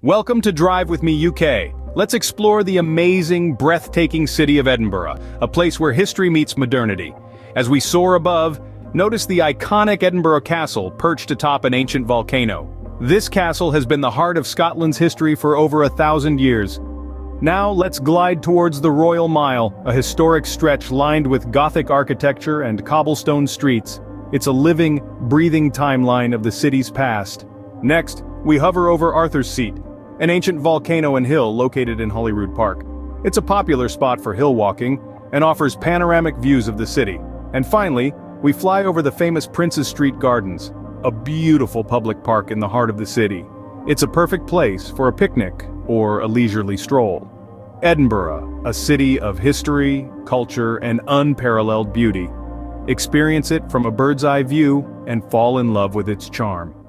Welcome to Drive With Me UK. Let's explore the amazing, breathtaking city of Edinburgh, a place where history meets modernity. As we soar above, notice the iconic Edinburgh Castle perched atop an ancient volcano. This castle has been the heart of Scotland's history for over 1,000 years. Now let's glide towards the Royal Mile, a historic stretch lined with Gothic architecture and cobblestone streets. It's a living, breathing timeline of the city's past. Next, we hover over Arthur's Seat, an ancient volcano and hill located in Holyrood Park. It's a popular spot for hill walking and offers panoramic views of the city. And finally, we fly over the famous Prince's Street Gardens, a beautiful public park in the heart of the city. It's a perfect place for a picnic or a leisurely stroll. Edinburgh, a city of history, culture, and unparalleled beauty. Experience it from a bird's eye view and fall in love with its charm.